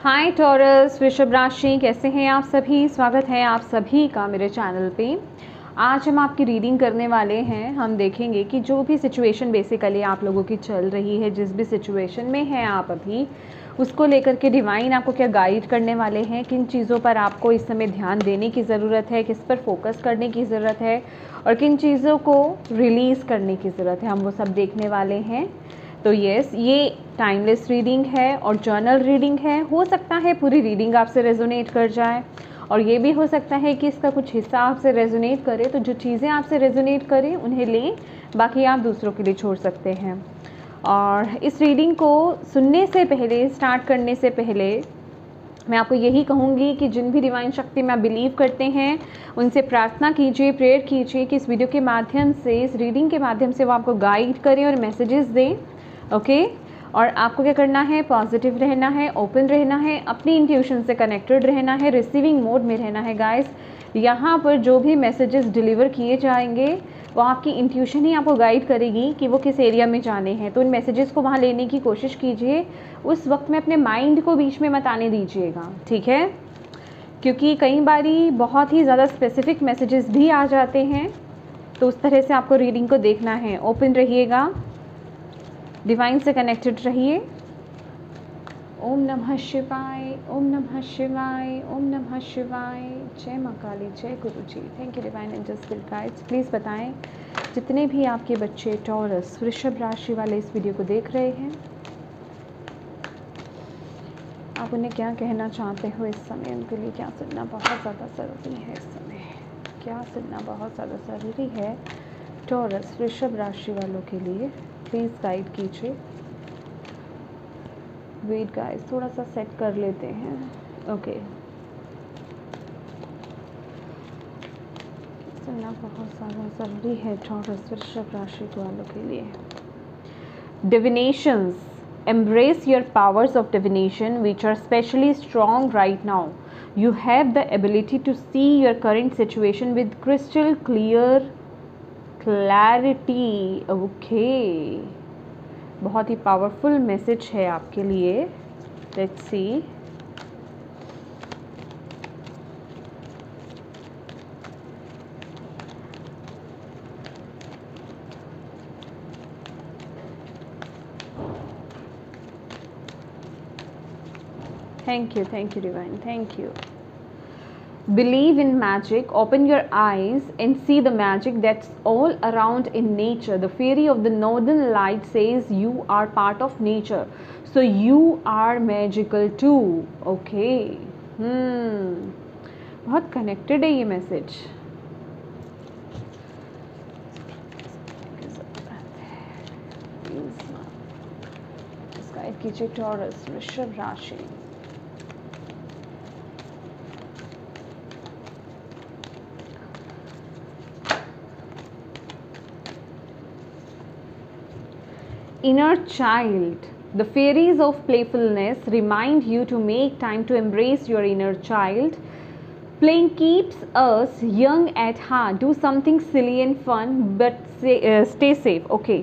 हाय taurus, वृषभ राशि, कैसे हैं आप सभी। स्वागत है आप सभी का मेरे चैनल पे। आज हम आपकी रीडिंग करने वाले हैं। हम देखेंगे कि जो भी सिचुएशन बेसिकली आप लोगों की चल रही है, जिस भी सिचुएशन में हैं आप अभी, उसको लेकर के डिवाइन आपको क्या गाइड करने वाले हैं, किन चीज़ों पर आपको इस समय ध्यान देने की ज़रूरत है, किस पर फोकस करने की ज़रूरत है और किन चीज़ों को रिलीज़ करने की ज़रूरत है, हम वो सब देखने वाले हैं। तो यस, ये टाइमलेस रीडिंग है और जर्नल रीडिंग है। हो सकता है पूरी रीडिंग आपसे रेजोनेट कर जाए और ये भी हो सकता है कि इसका कुछ हिस्सा आपसे रेजोनेट करे। तो जो चीज़ें आपसे रेजोनेट करें उन्हें लें, बाकी आप दूसरों के लिए छोड़ सकते हैं। और इस रीडिंग को सुनने से पहले, स्टार्ट करने से पहले मैं आपको यही कहूँगी कि जिन भी डिवाइन शक्ति में आप बिलीव करते हैं उनसे प्रार्थना कीजिए, प्रेयर कीजिए कि इस वीडियो के माध्यम से, इस रीडिंग के माध्यम से वो आपको गाइड करें और मैसेजेस दें। ओके और आपको क्या करना है, पॉजिटिव रहना है, ओपन रहना है, अपनी इंट्यूशन से कनेक्टेड रहना है, रिसीविंग मोड में रहना है। गाइस, यहाँ पर जो भी मैसेजेस डिलीवर किए जाएंगे वो आपकी इंट्यूशन ही आपको गाइड करेगी कि वो किस एरिया में जाने हैं। तो उन मैसेजेस को वहाँ लेने की कोशिश कीजिए। उस वक्त में अपने माइंड को बीच में मत आने दीजिएगा, ठीक है, क्योंकि कई बारी बहुत ही ज़्यादा स्पेसिफिक मैसेजेस भी आ जाते हैं। तो उस तरह से आपको रीडिंग को देखना है। ओपन रहिएगा, डिवाइन से कनेक्टेड रहिए। ओम नमः शिवाय, ओम नमः शिवाय, ओम नमः शिवाय। जय माँ काली, जय गुरु जी। Thank you divine angels, spirit guides. Please बताएं जितने भी आपके बच्चे टॉरस, वृषभ राशि वाले इस वीडियो को देख रहे हैं, आप उन्हें क्या कहना चाहते हो इस समय। उनके लिए क्या सुनना बहुत ज़्यादा ज़रूरी है इस समय, क्या सुनना बहुत ज़्यादा ज़रूरी है टॉरस, वृषभ राशि वालों के लिए। प्लीज़ गाइड कीजिए। वेट गाइस, थोड़ा सा सेट कर लेते हैं। ओके, सुनना बहुत ज़्यादा ज़रूरी है टॉरस, वृषभ राशि वालों के लिए। Divinations, embrace your powers of divination which are especially strong right now. You have the ability to see your current situation with crystal clear clarity. Okay, बहुत ही पावरफुल मैसेज है आपके लिए। Let's see. Thank you divine, thank you. Believe in magic, open your eyes and see the magic that's all around in nature. The fairy of the northern light says you are part of nature, so you are magical too. Okay, बहुत connected है ये message. Guide कीजिए taurus, वृषभ राशि। Inner child, the fairies of playfulness remind you to make time to embrace your inner child. Playing keeps us young at heart. Do something silly and fun, but stay safe. Okay.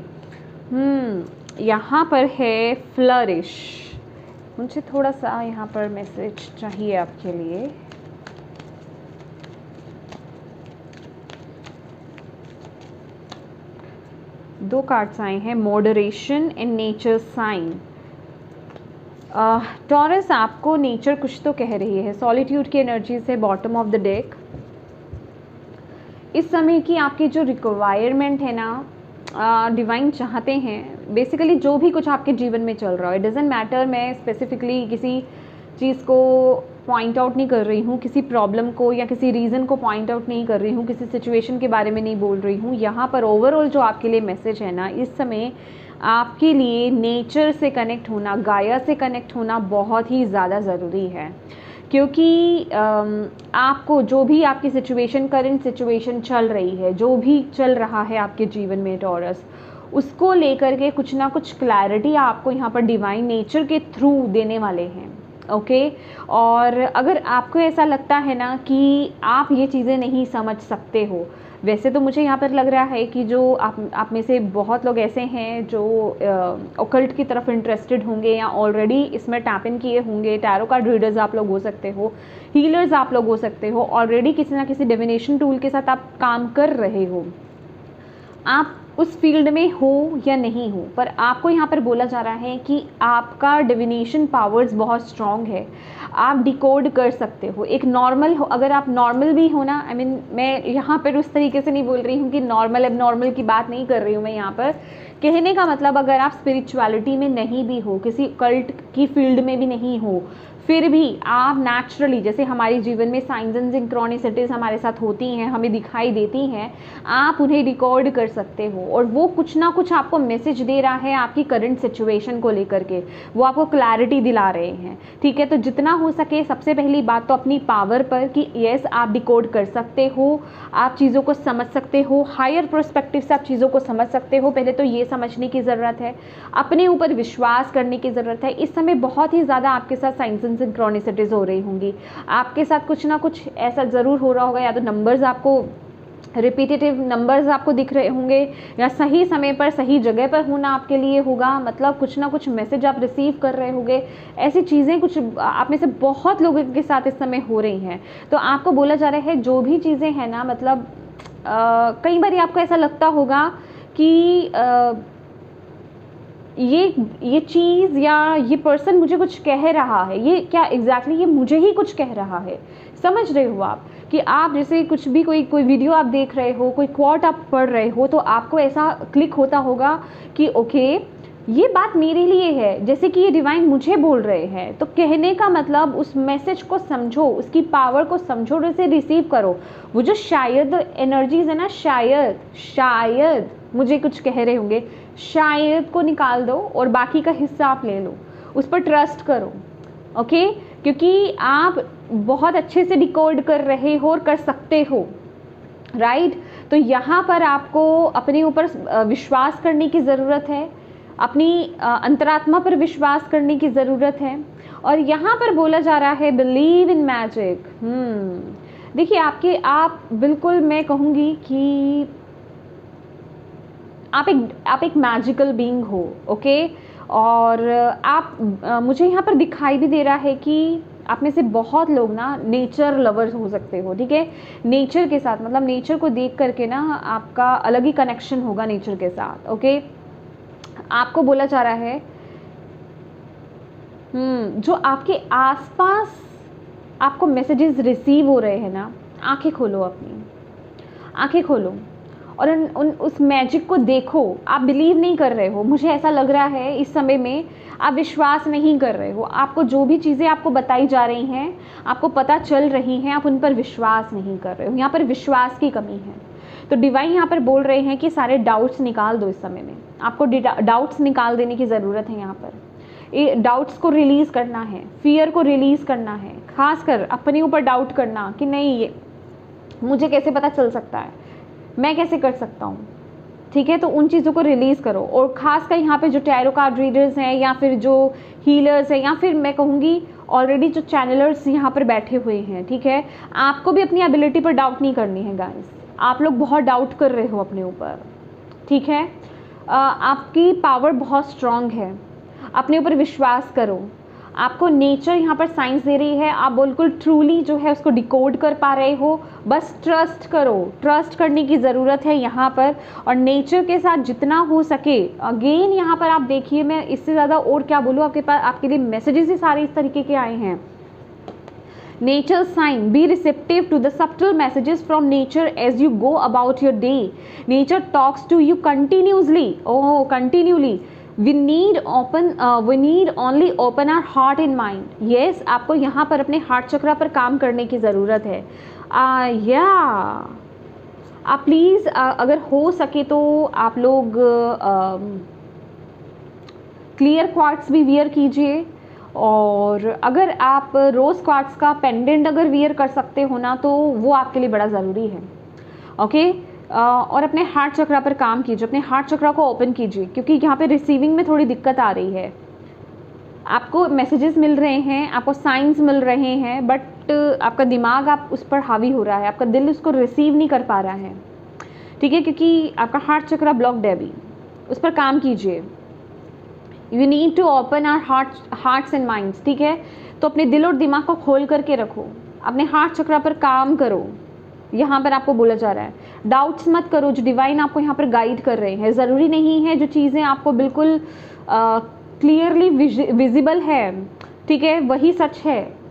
यहाँ पर है flourish. मुझे थोड़ा सा यहाँ पर message चाहिए आपके लिए। दो कार्ड्स आए हैं, moderation and nature sign. Taurus, आपको नेचर कुछ तो कह रही है। सॉलिट्यूड की एनर्जी से बॉटम ऑफ द डेक। इस समय की आपकी जो रिक्वायरमेंट है ना, डिवाइन चाहते हैं बेसिकली जो भी कुछ आपके जीवन में चल रहा है, डजेंट मैटर, मैं स्पेसिफिकली किसी चीज़ को पॉइंट आउट नहीं कर रही हूँ, किसी प्रॉब्लम को या किसी रीज़न को पॉइंट आउट नहीं कर रही हूँ, किसी सिचुएशन के बारे में नहीं बोल रही हूँ। यहाँ पर ओवरऑल जो आपके लिए मैसेज है ना, इस समय आपके लिए नेचर से कनेक्ट होना, गाया से कनेक्ट होना बहुत ही ज़्यादा ज़रूरी है। क्योंकि आपको जो भी आपकी सिचुएशन, करंट सिचुएशन चल रही है, जो भी चल रहा है आपके जीवन में टॉरस, उसको लेकर के कुछ ना कुछ क्लैरिटी आपको यहाँ पर डिवाइन नेचर के थ्रू देने वाले हैं। ओके। और अगर आपको ऐसा लगता है ना कि आप ये चीज़ें नहीं समझ सकते हो, वैसे तो मुझे यहाँ पर लग रहा है कि जो आप में से बहुत लोग ऐसे हैं जो ओकल्ट की तरफ इंटरेस्टेड होंगे या ऑलरेडी इसमें टैप इन किए होंगे। टैरो कार्ड रीडर्स आप लोग हो सकते हो, हीलर्स आप लोग हो सकते हो, ऑलरेडी किसी ना किसी डिविनेशन टूल के साथ आप काम कर रहे हो। आप उस फील्ड में हो या नहीं हो, पर आपको यहाँ पर बोला जा रहा है कि आपका डिविनेशन पावर्स बहुत स्ट्रॉन्ग है, आप डिकोड कर सकते हो। एक नॉर्मल हो, अगर आप नॉर्मल भी हो ना, आई मीन मैं यहाँ पर उस तरीके से नहीं बोल रही हूँ कि नॉर्मल अब नॉर्मल की बात नहीं कर रही हूँ मैं यहाँ पर। कहने का मतलब अगर आप स्पिरिचुअलिटी में नहीं भी हो, किसी कल्ट की फील्ड में भी नहीं हो, फिर भी आप नेचुरली, जैसे हमारे जीवन में साइंस एंड सिंक्रोनिसिटीज़ हमारे साथ होती हैं, हमें दिखाई देती हैं, आप उन्हें रिकॉर्ड कर सकते हो और वो कुछ ना कुछ आपको मैसेज दे रहा है आपकी करंट सिचुएशन को लेकर के, वो आपको क्लैरिटी दिला रहे हैं। ठीक है, तो जितना हो सके सबसे पहली बात तो अपनी पावर पर कि यस आप डिकोड कर सकते हो, आप चीज़ों को समझ सकते हो, हायर पर्सपेक्टिव से आप चीज़ों को समझ सकते हो। पहले तो ये समझने की ज़रूरत है, अपने ऊपर विश्वास करने की ज़रूरत है। इस समय बहुत ही ज़्यादा आपके साथ साइंस एंड सिंक्रोनिसिटीज़ हो रही होंगी, आपके साथ कुछ ना कुछ ऐसा ज़रूर हो रहा होगा, या तो नंबर्स आपको रिपीटेटिव नंबर्स आपको दिख रहे होंगे, या सही समय पर सही जगह पर होना आपके लिए होगा, मतलब कुछ ना कुछ मैसेज आप रिसीव कर रहे होंगे। ऐसी चीज़ें कुछ आप में से बहुत लोगों के साथ इस समय हो रही हैं। तो आपको बोला जा रहा है जो भी चीज़ें हैं ना, मतलब कई बार आपको ऐसा लगता होगा कि ये चीज़ या ये पर्सन मुझे कुछ कह रहा है, ये क्या एग्जैक्टली ये मुझे ही कुछ कह रहा है। समझ रहे हो आप कि आप जैसे कुछ भी कोई वीडियो आप देख रहे हो, कोई क्वोट आप पढ़ रहे हो, तो आपको ऐसा क्लिक होता होगा कि ओके ये बात मेरे लिए है, जैसे कि ये डिवाइन मुझे बोल रहे हैं। तो कहने का मतलब उस मैसेज को समझो, उसकी पावर को समझो और उसे रिसीव करो। वो जो शायद एनर्जीज है ना, शायद मुझे कुछ कह रहे होंगे, शायद को निकाल दो और बाकी का हिस्सा आप ले लो, उस पर ट्रस्ट करो। ओके, क्योंकि आप बहुत अच्छे से डिकोड कर रहे हो और कर सकते हो, राइट। तो यहाँ पर आपको अपने ऊपर विश्वास करने की ज़रूरत है, अपनी अंतरात्मा पर विश्वास करने की ज़रूरत है। और यहाँ पर बोला जा रहा है बिलीव इन मैजिक। देखिए आप बिल्कुल, मैं कहूँगी कि आप एक मैजिकल बीइंग हो, ओके। और आप मुझे यहाँ पर दिखाई भी दे रहा है कि आप में से बहुत लोग ना नेचर लवर्स हो सकते हो, ठीक है। नेचर के साथ, मतलब नेचर को देख करके ना आपका अलग ही कनेक्शन होगा नेचर के साथ, ओके। आपको बोला जा रहा है जो आपके आसपास आपको मैसेजेस रिसीव हो रहे हैं ना, आंखें खोलो, अपनी आंखें खोलो और उस मैजिक को देखो। आप बिलीव नहीं कर रहे हो, मुझे ऐसा लग रहा है इस समय में आप विश्वास नहीं कर रहे हो। आपको जो भी चीज़ें आपको बताई जा रही हैं, आपको पता चल रही हैं, आप उन पर विश्वास नहीं कर रहे हो। यहाँ पर विश्वास की कमी है। तो डिवाइन यहाँ पर बोल रहे हैं कि सारे डाउट्स निकाल दो। इस समय में आपको डाउट्स निकाल देने की ज़रूरत है। यहाँ पर ये डाउट्स को रिलीज़ करना है, फियर को रिलीज़ करना है, खासकर अपने ऊपर डाउट करना कि नहीं ये मुझे कैसे पता चल सकता है, मैं कैसे कर सकता हूँ, ठीक है। तो उन चीज़ों को रिलीज़ करो। और ख़ासकर यहाँ पे जो टैरो कार्ड रीडर्स हैं, या फिर जो हीलर्स हैं, या फिर मैं कहूँगी ऑलरेडी जो चैनलर्स यहाँ पर बैठे हुए हैं, ठीक है, आपको भी अपनी एबिलिटी पर डाउट नहीं करनी है गाइस। आप लोग बहुत डाउट कर रहे हो अपने ऊपर, ठीक है। आपकी पावर बहुत स्ट्रॉन्ग है, अपने ऊपर विश्वास करो। आपको नेचर यहाँ पर साइंस दे रही है, आप बिल्कुल ट्रूली जो है उसको डिकोड कर पा रहे हो। बस ट्रस्ट करो, ट्रस्ट करने की ज़रूरत है यहाँ पर। और नेचर के साथ जितना हो सके, अगेन यहाँ पर आप देखिए, मैं इससे ज़्यादा और क्या बोलूँ, आपके पास आपके लिए मैसेजेस ही सारे इस तरीके के आए हैं। Nature sign, be receptive to the subtle messages from nature as you go about your day. Nature talks to you continuously, oh continually. we need only open our heart and mind। yes, आपको यहाँ पर अपने heart चक्रा पर काम करने की ज़रूरत है। आप प्लीज़ अगर हो सके तो आप लोग क्लियर क्वार्ट्स भी वियर कीजिए। और अगर आप रोज़ क्वार्ट्स का पेंडेंट अगर वियर कर सकते हो ना, तो वो आपके लिए बड़ा ज़रूरी है, ओके। और अपने हार्ट चक्रा पर काम कीजिए, अपने हार्ट चक्रा को ओपन कीजिए, क्योंकि यहाँ पे रिसीविंग में थोड़ी दिक्कत आ रही है। आपको मैसेजेस मिल रहे हैं, आपको साइंस मिल रहे हैं, बट आपका दिमाग आप उस पर हावी हो रहा है, आपका दिल उसको रिसीव नहीं कर पा रहा है, ठीक है, क्योंकि आपका हार्ट चक्रा ब्लॉक्ड है अभी। उस पर काम कीजिए। You need to open our hearts and minds, ठीक है। तो अपने दिल और दिमाग को खोल करके रखो, अपने हार्ट चक्रा पर काम करो, यहाँ पर आपको बोला जा रहा है। डाउट्स मत करो, जो डिवाइन आपको यहाँ पर गाइड कर रहे हैं। ज़रूरी नहीं है जो चीज़ें आपको बिल्कुल क्लियरली विजिबल है, ठीक है, वही सच है।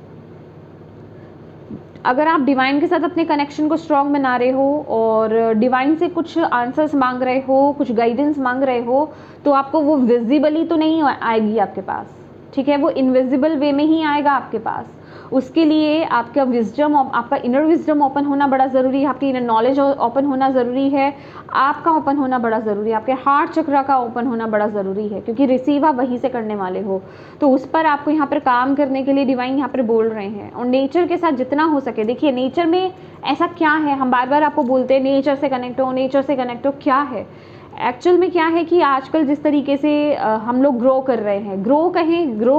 अगर आप डिवाइन के साथ अपने कनेक्शन को स्ट्रॉन्ग बना रहे हो और डिवाइन से कुछ आंसर्स मांग रहे हो, कुछ गाइडेंस मांग रहे हो, तो आपको वो विजिबली तो नहीं आएगी आपके पास, ठीक है, वो इनविजिबल वे में ही आएगा आपके पास। उसके लिए आपका विजडम, आपका इनर विजडम ओपन होना बड़ा ज़रूरी है, आपकी इनर नॉलेज ओपन होना ज़रूरी है, आपका ओपन होना बड़ा ज़रूरी है, आपके हार्ट चक्रा का ओपन होना बड़ा ज़रूरी है, क्योंकि रिसीव आप वहीं से करने वाले हो। तो उस पर आपको यहाँ पर काम करने के लिए डिवाइन यहाँ पर बोल रहे हैं। और नेचर के साथ जितना हो सके, देखिए नेचर में ऐसा क्या है, हम बार बार आपको बोलते हैं नेचर से कनेक्ट हो, नेचर से कनेक्ट हो। क्या है एक्चुअल में, क्या है कि आजकल जिस तरीके से हम लोग ग्रो कर रहे हैं, ग्रो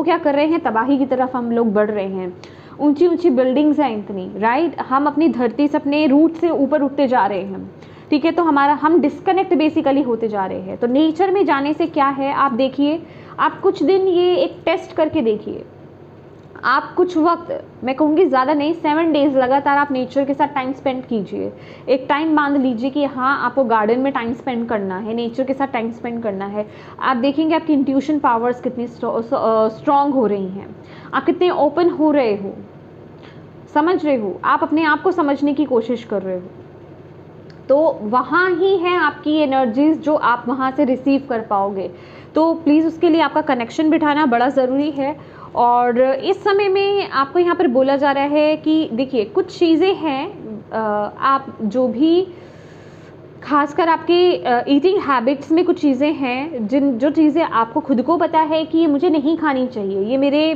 क्या कर रहे हैं, तबाही की तरफ हम लोग बढ़ रहे हैं। ऊंची ऊंची बिल्डिंग्स हैं इतनी, राइट, हम अपनी धरती से, अपने रूट से ऊपर उठते जा रहे हैं, ठीक है। तो हम डिस्कनेक्ट बेसिकली होते जा रहे हैं। तो नेचर में जाने से क्या है, आप देखिए, आप कुछ दिन ये एक टेस्ट करके देखिए, आप कुछ वक्त, मैं कहूँगी ज़्यादा नहीं, 7 डेज़ लगातार आप नेचर के साथ टाइम स्पेंड कीजिए। एक टाइम बांध लीजिए कि हाँ, आपको गार्डन में टाइम स्पेंड करना है, नेचर के साथ टाइम स्पेंड करना है। आप देखेंगे आपकी इंट्यूशन पावर्स कितनी स्ट्रॉन्ग हो रही हैं, आप कितने ओपन हो रहे हो, समझ रहे हो, आप अपने आप को समझने की कोशिश कर रहे हो। तो वहाँ ही है आपकी एनर्जीज जो आप वहाँ से रिसीव कर पाओगे। तो प्लीज़ उसके लिए आपका कनेक्शन बिठाना बड़ा ज़रूरी है। और इस समय में आपको यहाँ पर बोला जा रहा है कि देखिए कुछ चीज़ें हैं, आप जो भी, खासकर आपके ईटिंग हैबिट्स में कुछ चीज़ें हैं जो चीज़ें आपको खुद को पता है कि ये मुझे नहीं खानी चाहिए, ये मेरे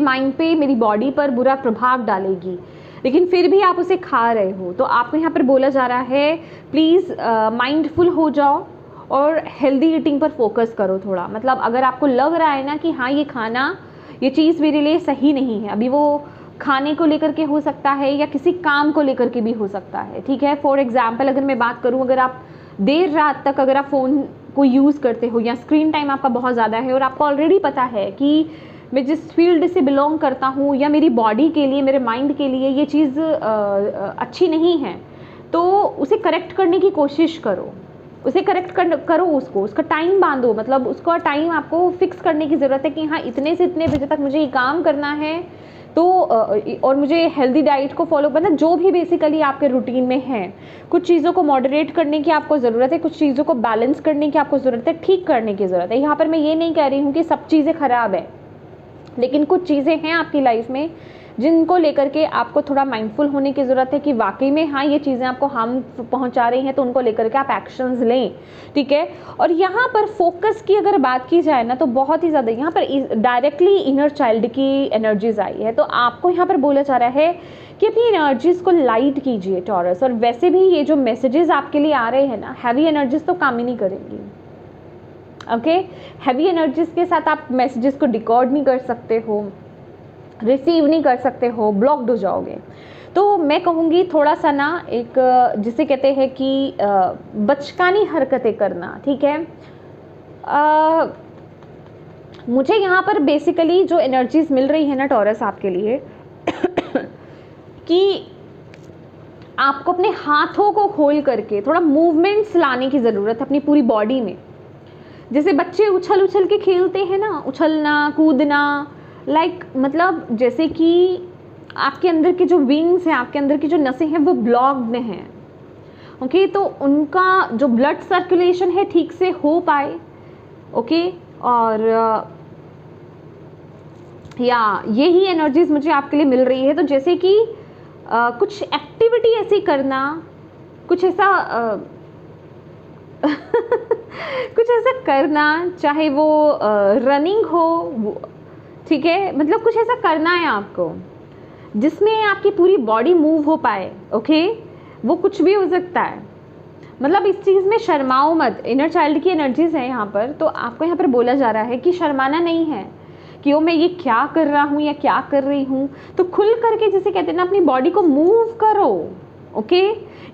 माइंड पे, मेरी बॉडी पर बुरा प्रभाव डालेगी, लेकिन फिर भी आप उसे खा रहे हो। तो आपको यहाँ पर बोला जा रहा है प्लीज़ माइंडफुल हो जाओ और हेल्दी ईटिंग पर फोकस करो थोड़ा। मतलब अगर आपको लग रहा है ना कि हाँ ये खाना, ये चीज़ मेरे लिए सही नहीं है, अभी वो खाने को लेकर के हो सकता है या किसी काम को लेकर के भी हो सकता है, ठीक है। फॉर एग्जाम्पल अगर मैं बात करूँ, अगर आप देर रात तक अगर आप फ़ोन को यूज़ करते हो या स्क्रीन टाइम आपका बहुत ज़्यादा है और आपको ऑलरेडी पता है कि मैं जिस फील्ड से बिलोंग करता हूँ या मेरी बॉडी के लिए, मेरे माइंड के लिए ये चीज़ अच्छी नहीं है, तो उसे करेक्ट करने की कोशिश करो, उसे करेक्ट करो, उसका टाइम बांधो। मतलब उसका टाइम आपको फिक्स करने की ज़रूरत है कि हाँ इतने से इतने बजे तक मुझे ये काम करना है, तो और मुझे हेल्दी डाइट को फॉलो करना, जो भी बेसिकली आपके रूटीन में है। कुछ चीज़ों को मॉडरेट करने की आपको ज़रूरत है, कुछ चीज़ों को बैलेंस करने की आपको ज़रूरत है, ठीक करने की ज़रूरत है। यहाँ पर मैं ये नहीं कह रही हूँ कि सब चीज़ें ख़राब है, लेकिन कुछ चीज़ें हैं आपकी लाइफ में जिनको लेकर के आपको थोड़ा माइंडफुल होने की ज़रूरत है कि वाकई में हाँ ये चीज़ें आपको हार्म पहुंचा रही हैं, तो उनको लेकर के आप एक्शंस लें, ठीक है। और यहाँ पर फोकस की अगर बात की जाए ना, तो बहुत ही ज़्यादा यहाँ पर डायरेक्टली इनर चाइल्ड की एनर्जीज आई है। तो आपको यहाँ पर बोला जा रहा है कि अपनी एनर्जीज को लाइट कीजिए टॉरस। और वैसे भी ये जो मैसेजेस आपके लिए आ रहे हैं ना, हैवी एनर्जीज तो काम ही नहीं करेंगी, ओके। हैवी एनर्जीज के साथ आप मैसेजेस को डिकोड नहीं कर सकते हो, रिसीव नहीं कर सकते हो, ब्लॉक्ड हो जाओगे। तो मैं कहूँगी थोड़ा सा ना, एक जिसे कहते हैं कि बचकानी हरकतें करना, ठीक है। मुझे यहाँ पर बेसिकली जो एनर्जीज मिल रही है ना टॉरस आपके लिए कि आपको अपने हाथों को खोल करके थोड़ा मूवमेंट्स लाने की ज़रूरत है अपनी पूरी बॉडी में। जैसे बच्चे उछल उछल के खेलते हैं ना, उछलना कूदना, मतलब जैसे कि आपके अंदर के जो विंग्स हैं, आपके अंदर की जो नसें हैं वो ब्लॉक्ड हैं, ओके। तो उनका जो ब्लड सर्कुलेशन है ठीक से हो पाए, ओके। और या यही एनर्जीज मुझे आपके लिए मिल रही है। तो जैसे कि कुछ एक्टिविटी ऐसी करना, कुछ ऐसा कुछ ऐसा करना, चाहे वो रनिंग हो, ठीक है, मतलब कुछ ऐसा करना है आपको जिसमें आपकी पूरी बॉडी मूव हो पाए, ओके। वो कुछ भी हो सकता है, मतलब इस चीज़ में शर्माओ मत, इनर चाइल्ड की एनर्जीज है यहाँ पर। तो आपको यहाँ पर बोला जा रहा है कि शर्माना नहीं है कि ओ मैं ये क्या कर रहा हूँ या क्या कर रही हूँ। तो खुल करके, जैसे कहते हैं ना, अपनी बॉडी को मूव करो। ओके,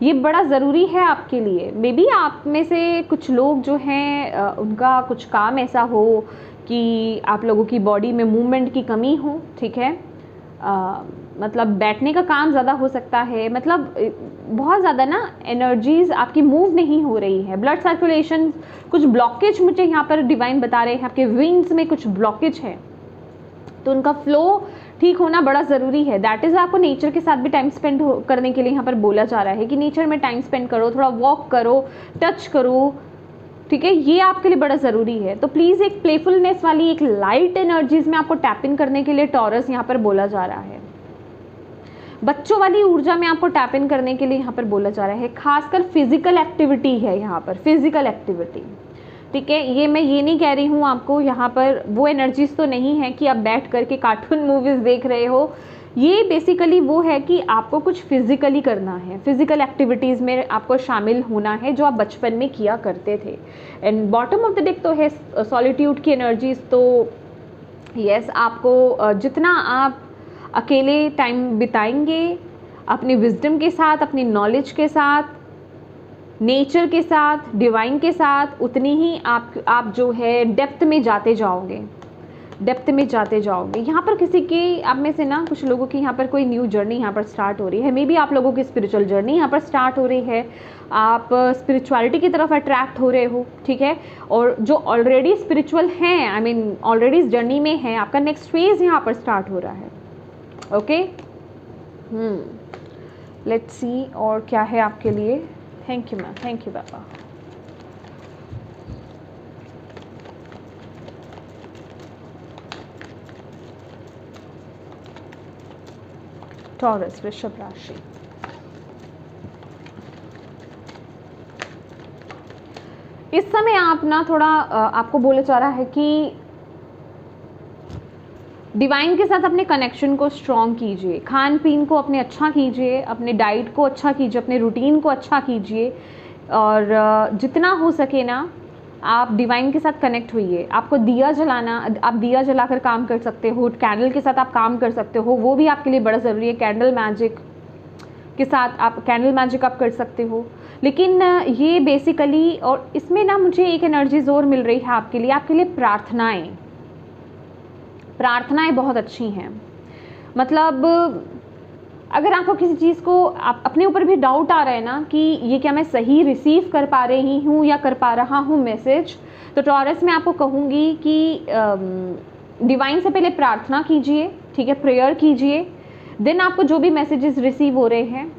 ये बड़ा ज़रूरी है आपके लिए। मे बी आप में से कुछ लोग जो हैं उनका कुछ काम ऐसा हो कि आप लोगों की बॉडी में मूवमेंट की कमी हो, ठीक है। मतलब बैठने का काम ज़्यादा हो सकता है, मतलब बहुत ज़्यादा ना एनर्जीज़ आपकी मूव नहीं हो रही है। ब्लड सर्कुलेशन कुछ ब्लॉकेज मुझे यहाँ पर डिवाइन बता रहे हैं, आपके विंग्स में कुछ ब्लॉकेज है, तो उनका फ्लो ठीक होना बड़ा ज़रूरी है। दैट इज़ आपको नेचर के साथ भी टाइम स्पेंड करने के लिए यहाँ पर बोला जा रहा है कि नेचर में टाइम स्पेंड करो, थोड़ा वॉक करो, टच करो, ठीक है। ये आपके लिए बड़ा ज़रूरी है। तो प्लीज़ एक प्लेफुलनेस वाली, एक लाइट एनर्जीज़ में आपको टैप इन करने के लिए टॉरस यहाँ पर बोला जा रहा है। बच्चों वाली ऊर्जा में आपको टैप इन करने के लिए यहाँ पर बोला जा रहा है। खासकर फिजिकल एक्टिविटी है यहाँ पर, फिजिकल एक्टिविटी, ठीक है। ये मैं ये नहीं कह रही हूँ आपको यहाँ पर वो एनर्जीज तो नहीं है कि आप बैठ करके कार्टून मूवीज़ देख रहे हो। ये बेसिकली वो है कि आपको कुछ फिजिकली करना है, फिजिकल एक्टिविटीज़ में आपको शामिल होना है जो आप बचपन में किया करते थे। And bottom of the deck तो है सॉलिट्यूड की एनर्जीज। तो यस, आपको जितना आप अकेले टाइम बिताएंगे अपनी विजडम के साथ, अपनी नॉलेज के साथ, नेचर के साथ, डिवाइन के साथ, उतनी ही आप जो है डेप्थ में जाते जाओगे, डेप्थ में जाते जाओगे। यहाँ पर किसी की, आप में से ना कुछ लोगों की यहाँ पर कोई न्यू जर्नी यहाँ पर स्टार्ट हो रही है। मे बी आप लोगों की स्पिरिचुअल जर्नी यहाँ पर स्टार्ट हो रही है, आप स्पिरिचुअलिटी की तरफ अट्रैक्ट हो रहे हो, ठीक है। और जो ऑलरेडी स्पिरिचुअल हैं, आई मीन ऑलरेडी इस जर्नी में हैं, आपका नेक्स्ट फेज यहाँ पर स्टार्ट हो रहा है। ओके, लेट्स सी और क्या है आपके लिए। Thank you ma'am, thank you Baba. Taurus, वृषभ राशि। इस समय आप ना थोड़ा आपको बोला जा रहा है कि डिवाइन के साथ अपने कनेक्शन को स्ट्रॉन्ग कीजिए, खान पीन को अपने अच्छा कीजिए, अपने डाइट को अच्छा कीजिए, अपने रूटीन को अच्छा कीजिए, और जितना हो सके ना आप डिवाइन के साथ कनेक्ट होइए। आपको दिया जलाना, आप दिया जलाकर काम कर सकते हो, कैंडल के साथ आप काम कर सकते हो, वो भी आपके लिए बड़ा ज़रूरी है। कैंडल मैजिक के साथ आप कैंडल मैजिक आप कर सकते हो। लेकिन ये बेसिकली, और इसमें ना मुझे एक एनर्जी ज़ोर मिल रही है आपके लिए प्रार्थनाएं। प्रार्थनाएं बहुत अच्छी हैं। मतलब अगर आपको किसी चीज़ को, आप अपने ऊपर भी डाउट आ रहा है ना कि ये क्या मैं सही रिसीव कर पा रही हूँ या कर पा रहा हूँ मैसेज, तो टॉरस में आपको कहूँगी कि डिवाइन से पहले प्रार्थना कीजिए, ठीक है, प्रेयर कीजिए। देन आपको जो भी मैसेजेस रिसीव हो रहे हैं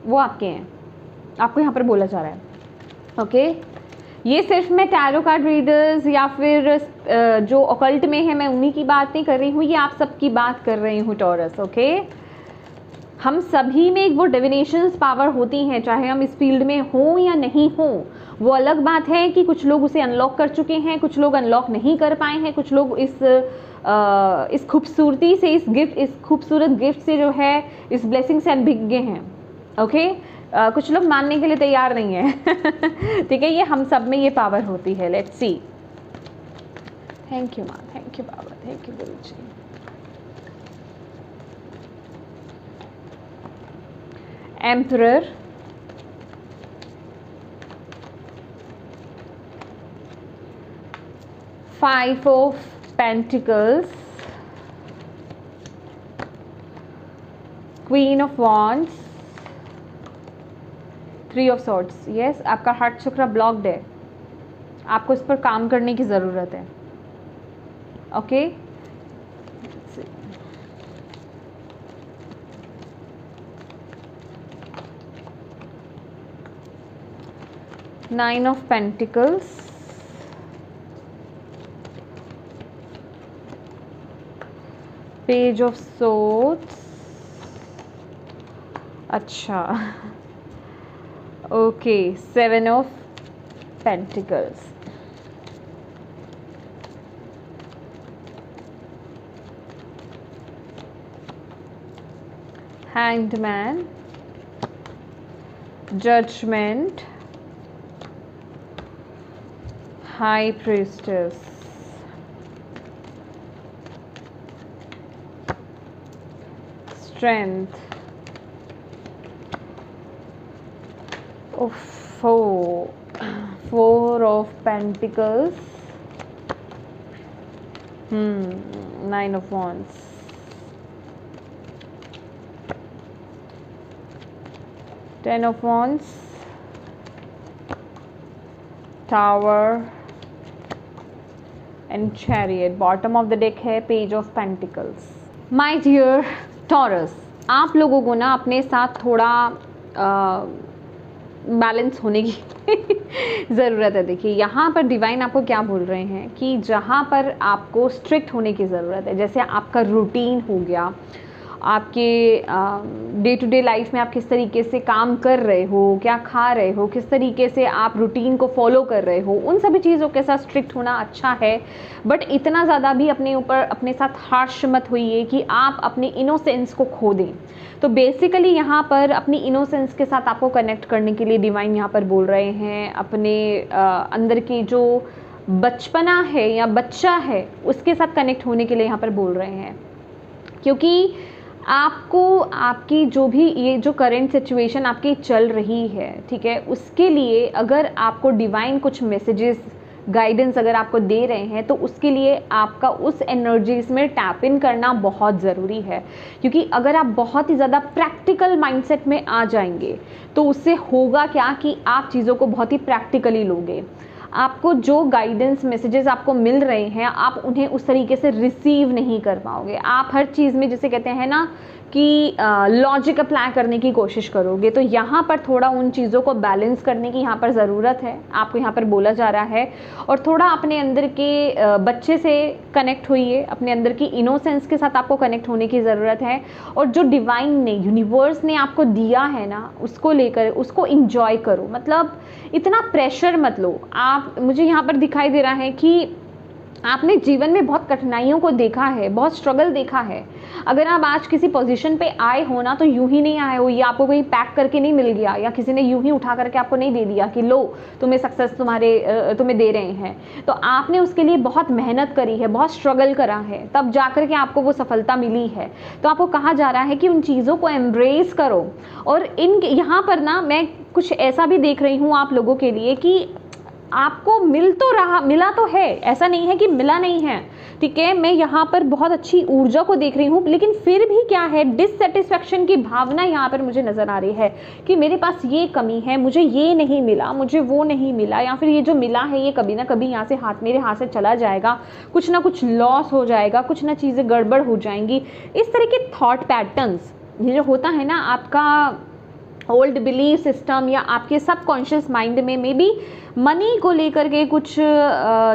वो आपके हैं, आपको यहाँ पर बोला जा रहा है। ओके, ये सिर्फ मैं टैरो कार्ड रीडर्स या फिर जो ऑकल्ट में है मैं उन्हीं की बात नहीं कर रही हूँ, ये आप सबकी बात कर रही हूँ टॉरस। ओके, हम सभी में एक वो डिविनेशंस पावर होती हैं, चाहे हम इस फील्ड में हों या नहीं हों। वो अलग बात है कि कुछ लोग उसे अनलॉक कर चुके हैं, कुछ लोग अनलॉक नहीं कर पाए हैं, कुछ लोग इस खूबसूरती से, इस खूबसूरत गिफ्ट से जो है, इस ब्लेसिंग से अनभिज्ञ हैं। ओके, कुछ लोग मानने के लिए तैयार नहीं है। ठीक है, ये हम सब में ये पावर होती है। Let's see. थैंक यू माँ, थैंक यू बाबा, थैंक यू गुरु जी। Emperor, five of pentacles, queen of wands, three of swords. Yes, आपका हार्ट चक्र ब्लॉक्ड है, आपको इस पर काम करने की ज़रूरत है। Okay, nine of pentacles, page of swords. अच्छा, okay, seven of pentacles, hanged man, judgement, high priestess, strength, four of pentacles, nine of wands, ten of wands, tower and chariot. Bottom of the deck है page of pentacles. My dear Taurus, आप लोगों को ना अपने साथ थोड़ा balance होने की ज़रूरत है। देखिए यहाँ पर डिवाइन आपको क्या बोल रहे हैं कि जहाँ पर आपको स्ट्रिक्ट होने की ज़रूरत है, जैसे आपका रूटीन हो गया, आपके डे टू डे लाइफ में आप किस तरीके से काम कर रहे हो, क्या खा रहे हो, किस तरीके से आप रूटीन को फॉलो कर रहे हो, उन सभी चीज़ों के साथ स्ट्रिक्ट होना अच्छा है। बट इतना ज़्यादा भी अपने ऊपर अपने साथ हार्श मत होइए कि आप अपने इनोसेंस को खो दें। तो बेसिकली यहाँ पर अपनी इनोसेंस के साथ आपको कनेक्ट करने के लिए डिवाइन यहाँ पर बोल रहे हैं, अपने अंदर की जो बचपना है या बच्चा है उसके साथ कनेक्ट होने के लिए यहाँ पर बोल रहे हैं। क्योंकि आपको आपकी जो भी ये जो करंट सिचुएशन आपकी चल रही है, ठीक है, उसके लिए अगर आपको डिवाइन कुछ मैसेजेस गाइडेंस अगर आपको दे रहे हैं तो उसके लिए आपका उस एनर्जीज में टैप इन करना बहुत ज़रूरी है। क्योंकि अगर आप बहुत ही ज़्यादा प्रैक्टिकल माइंडसेट में आ जाएंगे तो उससे होगा क्या कि आप चीज़ों को बहुत ही प्रैक्टिकली लोगे। आपको जो गाइडेंस मैसेजेस आपको मिल रहे हैं आप उन्हें उस तरीके से रिसीव नहीं कर पाओगे। आप हर चीज़ में जिसे कहते हैं ना कि लॉजिक अप्लाई करने की कोशिश करोगे। तो यहाँ पर थोड़ा उन चीज़ों को बैलेंस करने की यहाँ पर ज़रूरत है, आपको यहाँ पर बोला जा रहा है। और थोड़ा अपने अंदर के बच्चे से कनेक्ट होइए, अपने अंदर की इनोसेंस के साथ आपको कनेक्ट होने की ज़रूरत है। और जो डिवाइन ने, यूनिवर्स ने आपको दिया है ना, उसको लेकर उसको इंजॉय करो। मतलब इतना प्रेशर मत लो। आप, मुझे यहाँ पर दिखाई दे रहा है कि आपने जीवन में बहुत कठिनाइयों को देखा है, बहुत स्ट्रगल देखा है। अगर आप आज किसी पोजीशन पे आए हो ना तो यूं ही नहीं आए हो, या आपको कोई पैक करके नहीं मिल गया, या किसी ने यूं ही उठा करके आपको नहीं दे दिया कि लो तुम्हें सक्सेस तुम्हें दे रहे हैं। तो आपने उसके लिए बहुत मेहनत करी है, बहुत स्ट्रगल करा है, तब जाकर के आपको वो सफलता मिली है। तो आपको कहा जा रहा है कि उन चीज़ों को एम्ब्रेस करो। और यहाँ पर ना मैं कुछ ऐसा भी देख रही हूँ आप लोगों के लिए कि आपको मिला तो है, ऐसा नहीं है कि मिला नहीं है, ठीक है। मैं यहाँ पर बहुत अच्छी ऊर्जा को देख रही हूँ, लेकिन फिर भी क्या है, डिससेटिस्फैक्शन की भावना यहाँ पर मुझे नज़र आ रही है कि मेरे पास ये कमी है, मुझे ये नहीं मिला, मुझे वो नहीं मिला, या फिर ये जो मिला है ये कभी ना कभी यहाँ से मेरे हाथ से चला जाएगा, कुछ ना कुछ लॉस हो जाएगा, कुछ ना चीज़ें गड़बड़ हो जाएंगी। इस तरह के थॉट पैटर्न्स, ये जो होता है ना आपका ओल्ड बिलीफ सिस्टम या आपके सबकॉन्शियस माइंड में मे बी मनी को लेकर के कुछ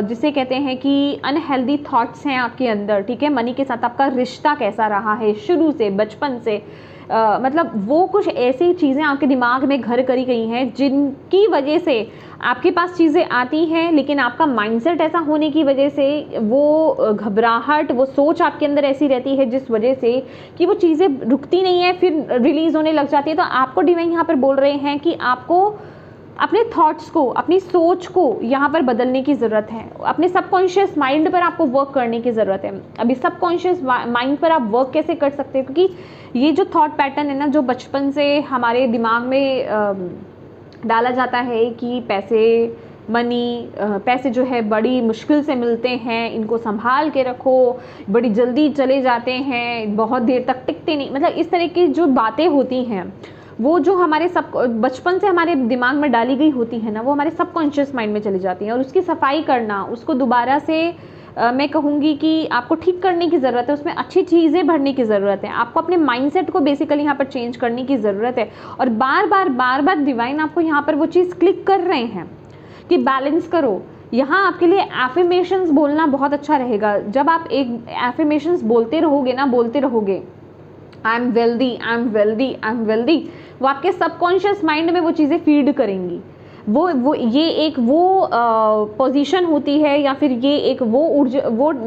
जिसे कहते हैं कि अनहेल्दी थॉट्स हैं आपके अंदर, ठीक है। मनी के साथ आपका रिश्ता कैसा रहा है शुरू से, बचपन से, मतलब वो कुछ ऐसी चीज़ें आपके दिमाग में घर करी गई हैं जिनकी वजह से आपके पास चीज़ें आती हैं, लेकिन आपका माइंडसेट ऐसा होने की वजह से वो घबराहट, वो सोच आपके अंदर ऐसी रहती है जिस वजह से कि वो चीज़ें रुकती नहीं है, फिर रिलीज़ होने लग जाती है। तो आपको डिवाइन यहाँ पर बोल रहे हैं कि आपको अपने थॉट्स को, अपनी सोच को यहाँ पर बदलने की ज़रूरत है। अपने सबकॉन्शियस माइंड पर आपको वर्क करने की ज़रूरत है। अभी सबकॉन्शियस माइंड पर आप वर्क कैसे कर सकते हैं, क्योंकि ये जो थॉट पैटर्न है ना, जो बचपन से हमारे दिमाग में डाला जाता है कि पैसे जो है बड़ी मुश्किल से मिलते हैं, इनको संभाल के रखो, बड़ी जल्दी चले जाते हैं, बहुत देर तक टिकते नहीं, मतलब इस तरह की जो बातें होती हैं वो जो हमारे बचपन से हमारे दिमाग में डाली गई होती है ना, वो हमारे सबकॉन्शियस माइंड में चली जाती हैं। और उसकी सफाई करना, उसको दोबारा से मैं कहूँगी कि आपको ठीक करने की ज़रूरत है, उसमें अच्छी चीज़ें भरने की ज़रूरत है। आपको अपने माइंडसेट को बेसिकली यहाँ पर चेंज करने की ज़रूरत है। और बार बार डिवाइन आपको यहाँ पर वो चीज़ क्लिक कर रहे हैं कि बैलेंस करो। यहाँ आपके लिए एफर्मेशंस बोलना बहुत अच्छा रहेगा। जब आप एक एफर्मेशंस बोलते रहोगे, I am wealthy, I am wealthy, I am wealthy, वो आपके सबकॉन्शियस माइंड में वो चीज़ें फीड करेंगी। ये एक पोजीशन होती है, या फिर ये एक वो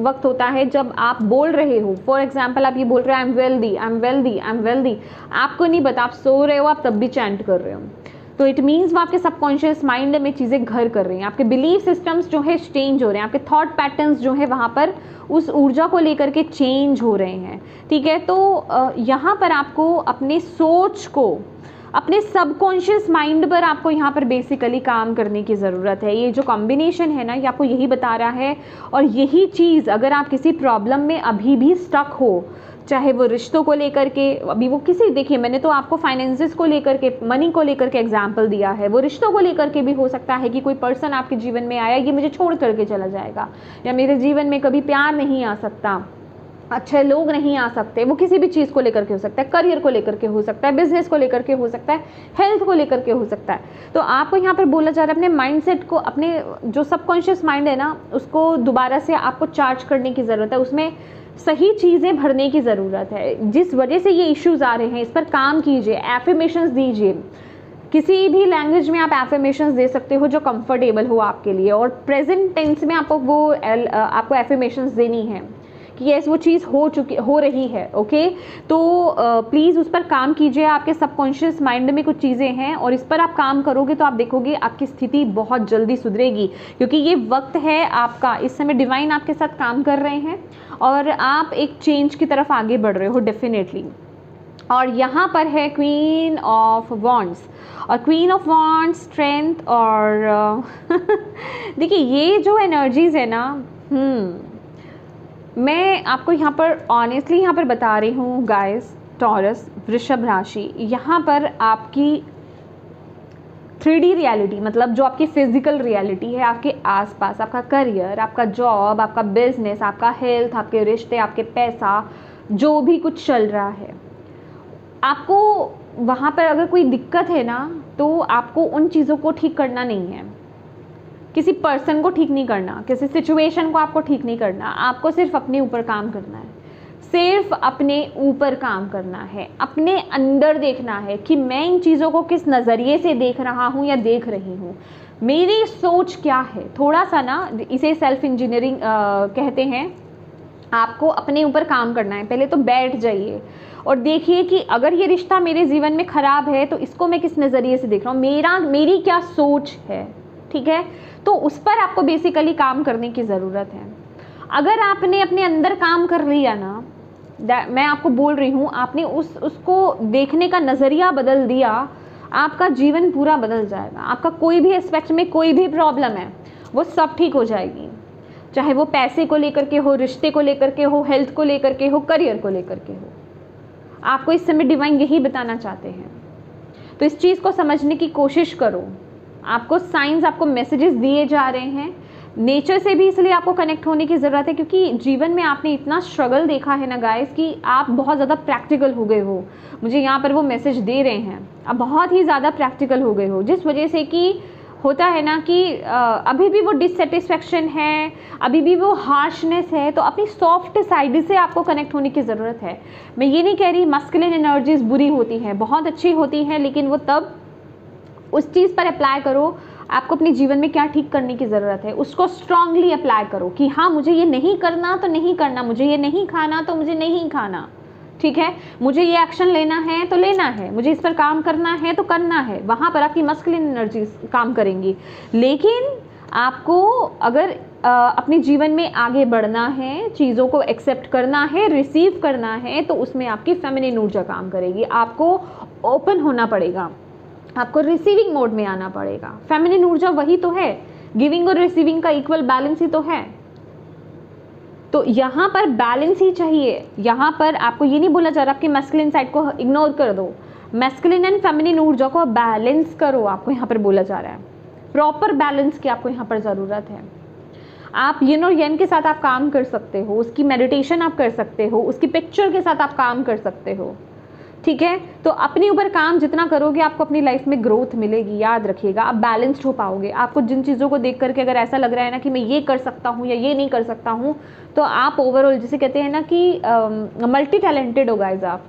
वक्त होता है जब आप बोल रहे हो। फॉर एग्जांपल आप ये बोल रहे हो I am wealthy, I am wealthy, I am wealthy, आपको नहीं पता, आप सो रहे हो, आप तब भी चैंट कर रहे हो। तो इट मीन्स वो आपके सबकॉन्शियस माइंड में चीज़ें घर कर रही हैं, आपके बिलीफ सिस्टम्स जो है चेंज हो रहे हैं, आपके थॉट पैटर्न्स जो है वहाँ पर उस ऊर्जा को लेकर के चेंज हो रहे हैं। ठीक है, तो यहाँ पर आपको अपने सोच को, अपने सबकॉन्शियस माइंड पर आपको यहाँ पर बेसिकली काम करने की ज़रूरत है। ये जो कॉम्बिनेशन है ना, ये आपको यही बता रहा है। और यही चीज़ अगर आप किसी प्रॉब्लम में अभी भी स्टक हो, चाहे वो रिश्तों को लेकर के, अभी वो किसी, देखिए मैंने तो आपको फाइनेंसेस को लेकर के, मनी को लेकर के एग्जांपल दिया है, वो रिश्तों को लेकर के भी हो सकता है कि कोई पर्सन आपके जीवन में आया, ये मुझे छोड़ करके चला जाएगा, या मेरे जीवन में कभी प्यार नहीं आ सकता, अच्छे लोग नहीं आ सकते। वो किसी भी चीज़ को लेकर के हो सकता है, करियर को लेकर के हो सकता है, बिजनेस को लेकर के हो सकता है, हेल्थ को लेकर के हो सकता है। तो आपको यहाँ पर बोला जा रहा है अपने माइंडसेट को, अपने जो सबकॉन्शियस माइंड है ना, उसको दोबारा से आपको चार्ज करने की ज़रूरत है, उसमें सही चीज़ें भरने की ज़रूरत है। जिस वजह से ये इश्यूज़ आ रहे हैं, इस पर काम कीजिए, एफर्मेशंस दीजिए। किसी भी लैंग्वेज में आप एफर्मेशंस दे सकते हो जो कंफर्टेबल हो आपके लिए, और प्रेजेंट टेंस में आपको एफर्मेशंस देनी है कि यस वो चीज़ हो रही है। ओके, तो प्लीज़ उस पर काम कीजिए। आपके सबकॉन्शियस माइंड में कुछ चीज़ें हैं और इस पर आप काम करोगे तो आप देखोगे आपकी स्थिति बहुत जल्दी सुधरेगी, क्योंकि ये वक्त है आपका, इस समय डिवाइन आपके साथ काम कर रहे हैं और आप एक चेंज की तरफ आगे बढ़ रहे हो डेफिनेटली। और यहाँ पर है क्वीन ऑफ वॉन्ड्स, और क्वीन ऑफ वॉन्ड्स स्ट्रेंथ, और देखिए ये जो एनर्जीज है ना, मैं आपको यहाँ पर ऑनेस्टली यहाँ पर बता रही हूँ गाइस, टॉरस, वृषभ राशि, यहाँ पर आपकी 3D रियलिटी, मतलब जो आपकी फिजिकल रियलिटी है आपके आसपास, आपका करियर, आपका जॉब, आपका बिजनेस, आपका हेल्थ, आपके रिश्ते, आपके पैसा, जो भी कुछ चल रहा है, आपको वहाँ पर अगर कोई दिक्कत है ना, तो आपको उन चीज़ों को ठीक करना नहीं है, किसी पर्सन को ठीक नहीं करना, किसी सिचुएशन को आपको ठीक नहीं करना, आपको सिर्फ अपने ऊपर काम करना है, सिर्फ अपने ऊपर काम करना है, अपने अंदर देखना है कि मैं इन चीज़ों को किस नज़रिए से देख रहा हूँ या देख रही हूँ, मेरी सोच क्या है। थोड़ा सा ना इसे सेल्फ इंजीनियरिंग कहते हैं। आपको अपने ऊपर काम करना है। पहले तो बैठ जाइए और देखिए कि अगर ये रिश्ता मेरे जीवन में ख़राब है तो इसको मैं किस नज़रिए से देख रहा हूँ, मेरी क्या सोच है। ठीक है, तो उस पर आपको बेसिकली काम करने की ज़रूरत है। अगर आपने अपने अंदर काम कर लिया ना, मैं आपको बोल रही हूँ, आपने उसको देखने का नज़रिया बदल दिया, आपका जीवन पूरा बदल जाएगा। आपका कोई भी एस्पेक्ट में कोई भी प्रॉब्लम है वो सब ठीक हो जाएगी, चाहे वो पैसे को लेकर के हो, रिश्ते को लेकर के हो, हेल्थ को लेकर के हो, करियर को लेकर के हो। आपको इस समय डिवाइन यही बताना चाहते हैं, तो इस चीज़ को समझने की कोशिश करो। आपको साइंस, आपको मैसेजेस दिए जा रहे हैं। नेचर से भी इसलिए आपको कनेक्ट होने की ज़रूरत है क्योंकि जीवन में आपने इतना स्ट्रगल देखा है ना गाइस कि आप बहुत ज़्यादा प्रैक्टिकल हो गए हो। मुझे यहाँ पर वो मैसेज दे रहे हैं, आप बहुत ही ज़्यादा प्रैक्टिकल हो गए हो, जिस वजह से कि होता है ना कि अभी भी वो डिससेटिस्फैक्शन है, अभी भी वो हार्शनेस है, तो अपनी सॉफ्ट साइड से आपको कनेक्ट होने की ज़रूरत है। मैं ये नहीं कह रही मस्कुलिन एनर्जीज बुरी होती हैं, बहुत अच्छी होती हैं, लेकिन वो तब उस चीज़ पर अप्लाई करो। आपको अपने जीवन में क्या ठीक करने की ज़रूरत है उसको स्ट्रांगली अप्लाई करो कि हाँ मुझे ये नहीं करना तो नहीं करना, मुझे ये नहीं खाना तो मुझे नहीं खाना। ठीक है, मुझे ये एक्शन लेना है तो लेना है, मुझे इस पर काम करना है तो करना है। वहाँ पर आपकी मस्कुलिन एनर्जी काम करेंगी। लेकिन आपको अगर अपने जीवन में आगे बढ़ना है, चीज़ों को एक्सेप्ट करना है, रिसीव करना है, तो उसमें आपकी फेमिनिन ऊर्जा काम करेगी। आपको ओपन होना पड़ेगा, आपको रिसीविंग मोड में आना पड़ेगा। फेमिनिन ऊर्जा वही तो है, गिविंग और रिसीविंग का इक्वल बैलेंस ही तो है। तो यहाँ पर बैलेंस ही चाहिए। यहाँ पर आपको ये नहीं बोला जा रहा आपकी मैस्कुलिन साइड को इग्नोर कर दो, मैस्कुलिन एंड फेमिनिन ऊर्जा को बैलेंस करो, आपको यहाँ पर बोला जा रहा है। प्रॉपर बैलेंस की आपको यहाँ पर ज़रूरत है। आप यिन और यंग के साथ आप काम कर सकते हो, उसकी मेडिटेशन आप कर सकते हो, उसकी पिक्चर के साथ आप काम कर सकते हो। ठीक है, तो अपने ऊपर काम जितना करोगे आपको अपनी लाइफ में ग्रोथ मिलेगी। याद रखिएगा, आप बैलेंस्ड हो पाओगे। आपको जिन चीज़ों को देख करके अगर ऐसा लग रहा है ना कि मैं ये कर सकता हूँ या ये नहीं कर सकता हूँ, तो आप ओवरऑल जिसे कहते हैं ना कि मल्टी टैलेंटेड हो गाइस आप।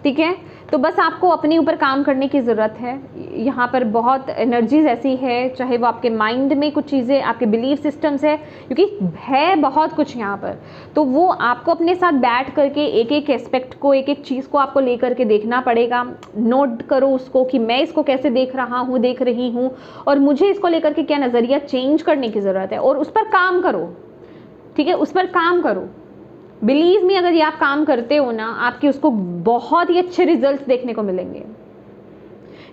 ठीक है, तो बस आपको अपने ऊपर काम करने की ज़रूरत है। यहाँ पर बहुत एनर्जीज ऐसी है, चाहे वो आपके माइंड में कुछ चीज़ें, आपके बिलीफ सिस्टम्स है, क्योंकि है बहुत कुछ यहाँ पर, तो वो आपको अपने साथ बैठ करके एक एक एस्पेक्ट को, एक एक चीज़ को आपको लेकर के देखना पड़ेगा। नोट करो उसको कि मैं इसको कैसे देख रहा हूँ, देख रही हूँ, और मुझे इसको लेकर के क्या नज़रिया चेंज करने की ज़रूरत है, और उस पर काम करो। ठीक है, उस पर काम करो। बिलीव मी, अगर ये आप काम करते हो ना, आपके उसको बहुत ही अच्छे रिजल्ट्स देखने को मिलेंगे।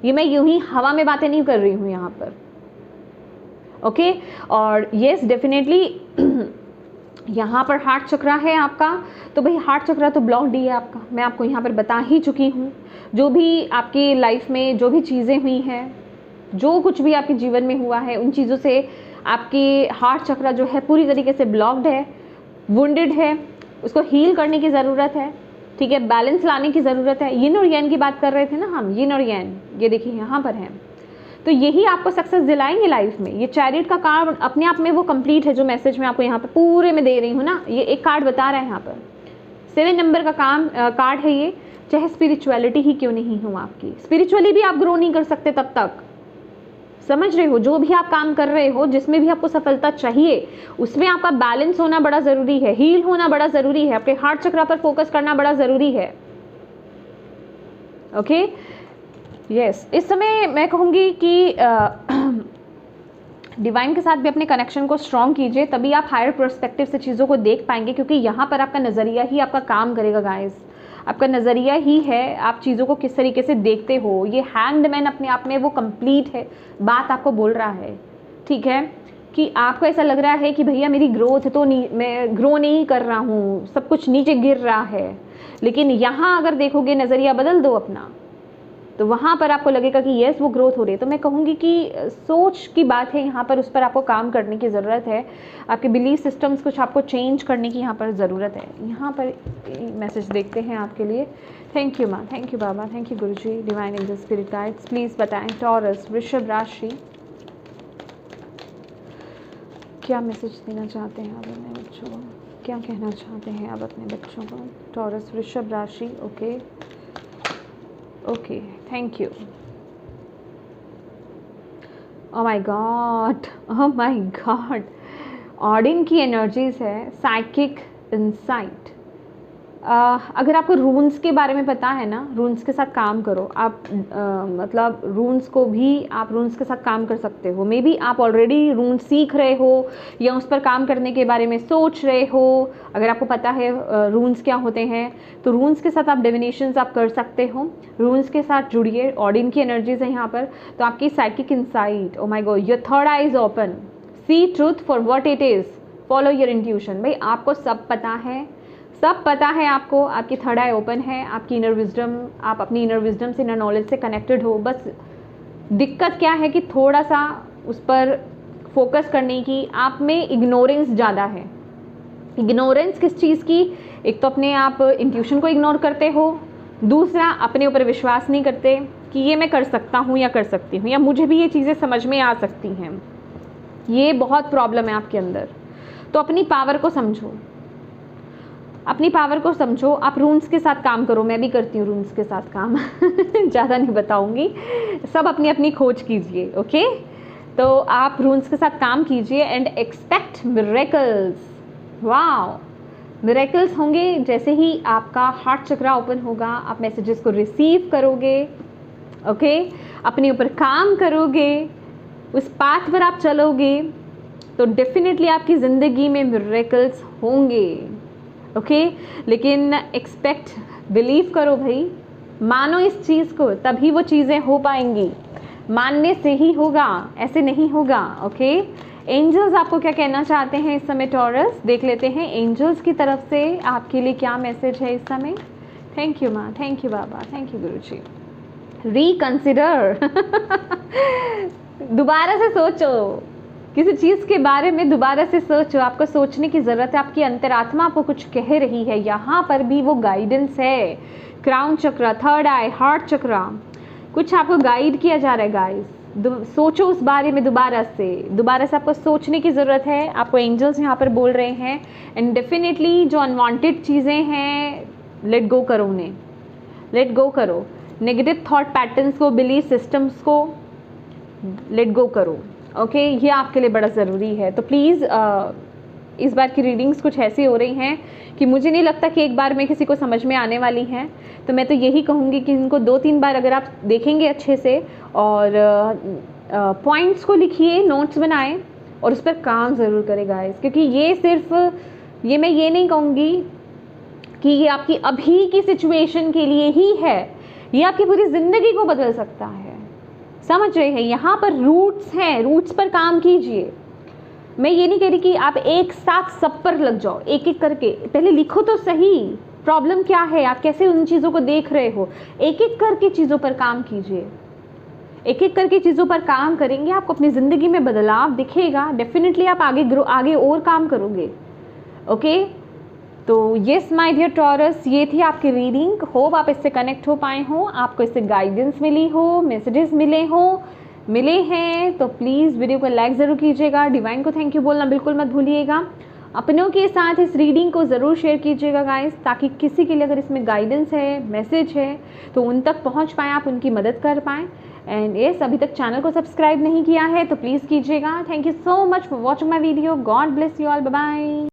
ये मैं यूं ही हवा में बातें नहीं कर रही हूँ यहाँ पर, ओके। और यस, डेफिनेटली यहाँ पर हार्ट चक्रा है आपका, तो भाई हार्ट चक्रा तो ब्लॉक्ड ही है आपका, मैं आपको यहाँ पर बता ही चुकी हूँ। जो भी आपकी लाइफ में जो भी चीज़ें हुई हैं, जो कुछ भी आपके जीवन में हुआ है, उन चीज़ों से आपकी हार्ट चक्रा जो है पूरी तरीके से ब्लॉक्ड है, वुंडेड है, उसको हील करने की ज़रूरत है। ठीक है, बैलेंस लाने की ज़रूरत है। यिन और यैन की बात कर रहे थे ना हम, यिन और यैन, ये देखिए यहाँ पर है। तो यही आपको सक्सेस दिलाएंगे लाइफ में। ये चैरियट का कार्ड अपने आप में वो कंप्लीट है, जो मैसेज मैं आपको यहाँ पे पूरे में दे रही हूँ ना, ये एक कार्ड बता रहा है यहाँ पर। 7 नंबर का कार्ड है ये। चाहे स्पिरिचुअलिटी ही क्यों नहीं हो आपकी, स्पिरिचुअली भी आप ग्रो नहीं कर सकते तब तक, समझ रहे हो। जो भी आप काम कर रहे हो, जिसमें भी आपको सफलता चाहिए, उसमें आपका बैलेंस होना बड़ा ज़रूरी है, हील होना बड़ा ज़रूरी है, आपके हार्ट चक्र पर फोकस करना बड़ा ज़रूरी है। Okay, yes. इस समय मैं कहूँगी कि डिवाइन के साथ भी अपने कनेक्शन को स्ट्रॉन्ग कीजिए, तभी आप हायर पर्सपेक्टिव से चीज़ों को देख पाएंगे, क्योंकि यहाँ पर आपका नज़रिया ही आपका काम करेगा गाइस। आपका नज़रिया ही है, आप चीज़ों को किस तरीके से देखते हो। ये हैंडमैन अपने आप में वो कंप्लीट है, बात आपको बोल रहा है। ठीक है, कि आपको ऐसा लग रहा है कि भैया मेरी ग्रोथ तो नहीं, मैं ग्रो नहीं कर रहा हूँ, सब कुछ नीचे गिर रहा है, लेकिन यहाँ अगर देखोगे, नज़रिया बदल दो अपना, तो वहाँ पर आपको लगेगा कि यस वो ग्रोथ हो रही है। तो मैं कहूँगी कि सोच की बात है यहाँ पर, उस पर आपको काम करने की ज़रूरत है। आपके बिलीफ सिस्टम्स कुछ आपको चेंज करने की यहाँ पर ज़रूरत है। यहाँ पर मैसेज देखते हैं आपके लिए। थैंक यू माँ, थैंक यू बाबा, thank you Guruji, divine angel spirit guides. Please बताएं टॉरस वृषभ राशि क्या मैसेज देना चाहते हैं आप अपने बच्चों को, क्या कहना चाहते हैं आप अपने बच्चों को। टॉरस वृषभ राशि, okay okay, thank you. Oh my God, oh my God, ऑडिन की एनर्जीज है, साइकिक इंसाइट। अगर आपको रून्स के बारे में पता है ना, रून्स के साथ काम करो आप। मतलब रून्स को भी आप रून्स के साथ काम कर सकते हो। मे बी आप ऑलरेडी रून्स सीख रहे हो या उस पर काम करने के बारे में सोच रहे हो। अगर आपको पता है रून्स क्या होते हैं, तो रून्स के साथ आप डिविनेशंस आप कर सकते हो। रून्स के साथ जुड़िए, ऑडिन की एनर्जीज है यहाँ पर। तो आपकी psychic insight, oh my god, your third eye is open, see truth for what it is, follow your intuition. भाई आपको सब पता है, सब पता है आपको, आपकी थर्ड आई ओपन है, आपकी इनर विजडम, आप अपनी इनर विजडम से, इनर नॉलेज से कनेक्टेड हो। बस दिक्कत क्या है कि थोड़ा सा उस पर फोकस करने की आप में इग्नोरेंस ज़्यादा है। इग्नोरेंस किस चीज़ की? एक तो अपने आप इंट्यूशन को इग्नोर करते हो, दूसरा अपने ऊपर विश्वास नहीं करते कि ये मैं कर सकता हूँ या कर सकती हूँ, या मुझे भी ये चीज़ें समझ में आ सकती हैं। ये बहुत प्रॉब्लम है आपके अंदर। तो अपनी पावर को समझो, अपनी पावर को समझो। आप रून्स के साथ काम करो, मैं भी करती हूँ रून्स के साथ काम ज़्यादा नहीं बताऊँगी, सब अपनी अपनी खोज कीजिए। ओके, तो आप रून्स के साथ काम कीजिए and expect miracles. Wow, miracles होंगे जैसे ही आपका हार्ट चक्रा ओपन होगा, आप मैसेजेस को रिसीव करोगे। ओके, अपने ऊपर काम करोगे, उस पाथ पर आप चलोगे, तो डेफिनेटली आपकी ज़िंदगी में मिरेकल्स होंगे। ओके, लेकिन एक्सपेक्ट, बिलीव करो भाई, मानो इस चीज़ को, तभी वो चीज़ें हो पाएंगी। मानने से ही होगा, ऐसे नहीं होगा। ओके, एंजल्स आपको क्या कहना चाहते हैं इस समय टॉरस, देख लेते हैं एंजल्स की तरफ से आपके लिए क्या मैसेज है इस समय। थैंक यू माँ, थैंक यू बाबा, थैंक यू गुरुजी। रिकंसिडर दोबारा से सोचो, किसी चीज़ के बारे में दोबारा से सोचो। आपको सोचने की ज़रूरत है, आपकी अंतरात्मा आपको कुछ कह रही है। यहाँ पर भी वो गाइडेंस है। क्राउन चक्र, थर्ड आई, हार्ट चक्र, कुछ आपको गाइड किया जा रहा है गाइस। सोचो उस बारे में दोबारा से आपको सोचने की ज़रूरत है। आपको एंजल्स यहाँ पर बोल रहे हैं, एंड डेफिनेटली जो अनवांटेड चीज़ें हैं, लेट गो करो उन्हें, लेट गो करो। नेगेटिव थॉट पैटर्न्स को, बिलीफ सिस्टम्स को लेट गो करो। ओके, ये आपके लिए बड़ा ज़रूरी है। तो प्लीज़ इस बार की रीडिंग्स कुछ ऐसी हो रही हैं कि मुझे नहीं लगता कि एक बार में किसी को समझ में आने वाली हैं। तो मैं तो यही कहूँगी कि इनको 2-3 बार अगर आप देखेंगे अच्छे से और पॉइंट्स को लिखिए, नोट्स बनाएं और उस पर काम ज़रूर करें गाइस, क्योंकि ये सिर्फ ये मैं ये नहीं कहूँगी कि ये आपकी अभी की सिचुएशन के लिए ही है, ये आपकी पूरी ज़िंदगी को बदल सकता है। समझ रहे हैं? यहाँ पर रूट्स हैं, रूट्स पर काम कीजिए। मैं ये नहीं कह रही कि आप एक साथ सब पर लग जाओ, एक एक करके। पहले लिखो तो सही, प्रॉब्लम क्या है, आप कैसे उन चीज़ों को देख रहे हो। एक एक करके चीज़ों पर काम कीजिए। एक एक करके चीज़ों पर काम करेंगे, आपको अपनी ज़िंदगी में बदलाव दिखेगा। डेफिनेटली आप आगे और काम करोगे। ओके, तो येस माय डियर टॉरस, ये थी आपकी रीडिंग। होप आप इससे कनेक्ट हो पाए हो, आपको इससे गाइडेंस मिली हो, मैसेजेस मिले हैं। तो प्लीज़ वीडियो को लाइक ज़रूर कीजिएगा। डिवाइन को थैंक यू बोलना बिल्कुल मत भूलिएगा। अपनों के साथ इस रीडिंग को ज़रूर शेयर कीजिएगा गाइस, ताकि किसी के लिए अगर इसमें गाइडेंस है, मैसेज है, तो उन तक पहुंच पाएँ, आप उनकी मदद कर पाएँ। एंड येस, अभी तक चैनल को सब्सक्राइब नहीं किया है तो प्लीज़ कीजिएगा। Thank you so much for watching my video. God bless you all. Bye bye.